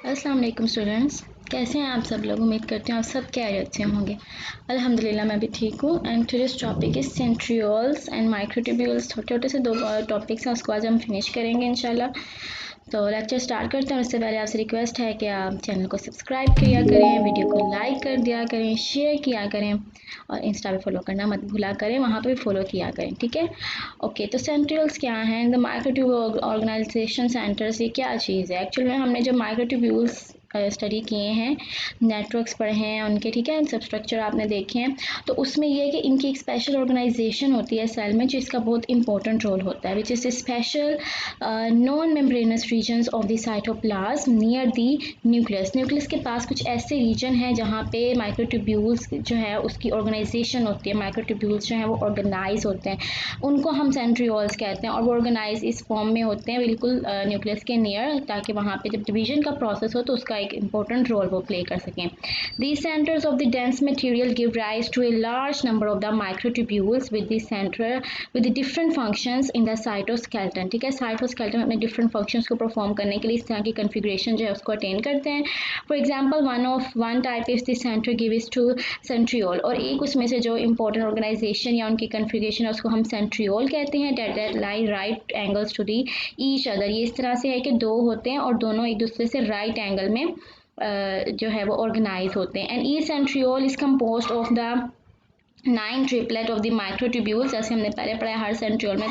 अस्सलाम वालेकुम स्टूडेंट्स, कैसे हैं आप सब लोग। उम्मीद करते हैं आप सब खैरियत से होंगे। अल्हम्दुलिल्लाह मैं भी ठीक हूँ। And today's topic is centrioles and microtubules. छोटे छोटे से दो टॉपिक्स हैं, उसको आज हम फिनिश करेंगे इंशाल्लाह। तो लेक्चर स्टार्ट करते हैं। उससे पहले आपसे रिक्वेस्ट है कि आप चैनल को सब्सक्राइब किया करें, वीडियो को लाइक कर दिया करें, शेयर किया करें और इंस्टा पे फॉलो करना मत भूला करें, वहाँ पे भी फॉलो किया करें, ठीक है। ओके, तो सेंट्रियोल्स क्या हैं? द माइक्रोट्यूब ऑर्गेनाइजेशन सेंटर्स, ये क्या चीज़ है? एक्चुअल में हमने जो माइक्रोट्यूब्यूल्स स्टडी किए हैं, नेटवर्क्स पढ़े हैं उनके, ठीक है, सब स्ट्रक्चर आपने देखे हैं। तो उसमें यह है कि इनकी एक स्पेशल ऑर्गेनाइजेशन होती है सेल में, जिसका बहुत इंपॉर्टेंट रोल होता है, which is special non membranous regions of the cytoplasm near the nucleus. Nucleus के पास कुछ ऐसे रीजन हैं जहाँ पे माइक्रोट्यूब्यूल्स जो है उसकी ऑर्गेनाइजेशन होती है, माइक्रोट्यूब्यूल्स जो हैं वो ऑर्गेनाइज होते हैं, उनको हम सेंट्रियोल्स कहते हैं। और वो ऑर्गेनाइज इस फॉर्म में होते हैं बिल्कुल न्यूक्लियस के नियर, ताकि वहाँ पे जब डिवीजन का प्रोसेस हो तो उसका एक इंपॉर्टेंट रोल वो प्ले कर सकें। These centers of the dense material give rise to a large number of the microtubules with the center with the different functions in the cytoskeleton, ठीक है। साइटोस्केलेटन अपने डिफरेंट फंक्शंस को perform करने के लिए इस तरह की कन्फिग्रेशन जो है उसको अटेन करते हैं। For example one type is the centre gives to centriole, और एक उसमें से जो इंपॉर्टेंट ऑर्गेनाइजेशन या उनकी कन्फिग्रेशन है उसको हम सेंट्रियोल कहते हैं। That lie right angles to the each other, ये इस तरह से है कि दो होते हैं और दोनों एक दूसरे से राइट एंगल में जो है वो ऑर्गेनाइज होते हैं। And each centriole is composed of the 9 triplet of the microtubules. जैसे हमने पहले पढ़ा, हर सेंट्रियोल में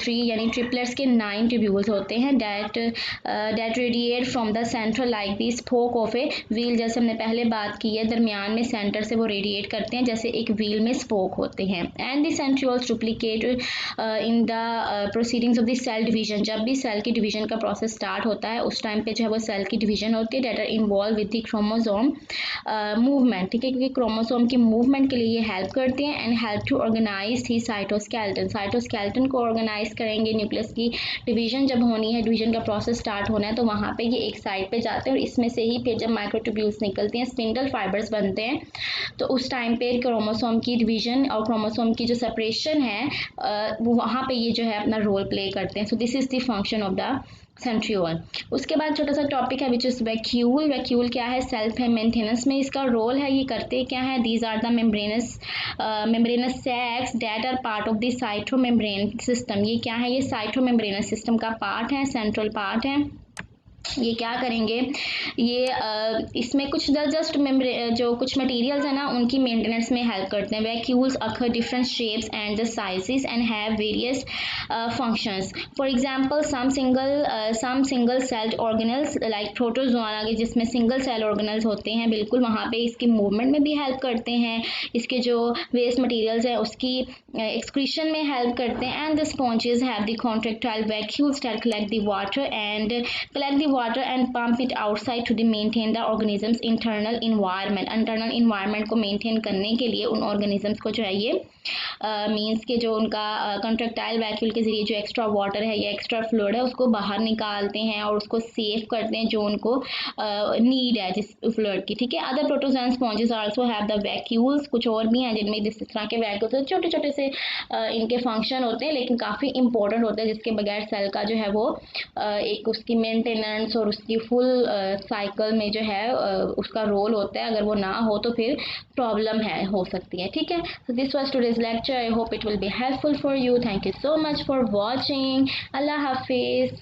थ्री यानी ट्रिपलेट्स के 9 ट्यूब्यूल्स होते हैं that radiate from the centre like the spoke of a wheel. जैसे हमने पहले बात की है, दरमियान में सेंटर से वो रेडिएट करते हैं जैसे एक व्हील में स्पोक होते हैं। And the centrioles duplicate in the proceedings of the cell division. जब भी सेल की डिवीजन का प्रोसेस स्टार्ट होता है उस टाइम पे जो है वो सेल की डिवीजन होती है, that are involve with the chromosome movement, ठीक है, क्योंकि क्रोमोसोम की मूवमेंट के लिए ये हेल्प करते हैं। एंड हेल्प टू ऑर्गेनाइज थी साइटोस्केलेटन। साइटोस्केलेटन को ऑर्गेनाइज करेंगे। न्यूक्लियस की डिवीजन जब होनी है, डिवीजन का प्रोसेस स्टार्ट होना है, तो वहाँ पे ये एक साइड पे जाते हैं और इसमें से ही फिर जब माइक्रोट्यूब्यूल्स निकलती हैं, स्पिंडल फाइबर्स बनते हैं, तो उस टाइम पे क्रोमोसोम की डिवीजन और क्रोमोसोम की जो सेपरेशन है वो वहाँ पे ये जो है अपना रोल प्ले करते हैं। So this is the function of the centriole. उसके बाद छोटा सा टॉपिक है विच इज वैक्यूल। वैक्यूल क्या है? सेल्फ मेंटेनेंस में इसका रोल है। ये करते क्या है? These are the membranous sacs that are part of the cytomembrane system. ये क्या है? ये साइटोमेम्ब्रेनस सिस्टम का पार्ट है, सेंट्रल पार्ट है। ये क्या करेंगे? ये इसमें कुछ जस्ट जो कुछ मटेरियल्स है ना, उनकी मेंटेनेंस में हेल्प करते हैं। Vacuoles occur different shapes and the sizes and have various functions. For example some single celled organelles like protozoa, जिसमें सिंगल सेल ऑर्गेनल्स होते हैं, बिल्कुल वहाँ पे इसकी मूवमेंट में भी हेल्प करते हैं, इसके जो वेस्ट मटेरियल्स है उसकी एक्सक्रीशन में हेल्प करते हैं। And the sponges have the contractile vacuoles that collect the water and pump it outside to maintain the organisms internal environment को मेंटेन करने के लिए उन ऑर्गेनिजम्स को जो है ये मींस के जो उनका कॉन्ट्रेक्टाइल वैक्यूल के जरिए जो एक्स्ट्रा वाटर है या एक्स्ट्रा फ्लूइड है उसको बाहर निकालते हैं और उसको सेव करते हैं जो उनको नीड है जिस फ्लूइड की, ठीक है। Other protozoa sponges also have the vacuoles. कुछ और भी हैं जिनमें जिस तरह के वैक्यूल्स छोटे छोटे से इनके फंक्शन होते हैं, लेकिन काफ़ी इंपॉर्टेंट होते हैं, जिसके बगैर सेल का जो है वो एक उसकी मेंटेनेंस और उसकी फुल साइकिल में जो है उसका रोल होता है। अगर वो ना हो तो फिर प्रॉब्लम हो सकती है, ठीक है। So this was today's lecture. I hope it will be helpful for you. Thank you so much for watching. Allah Hafiz.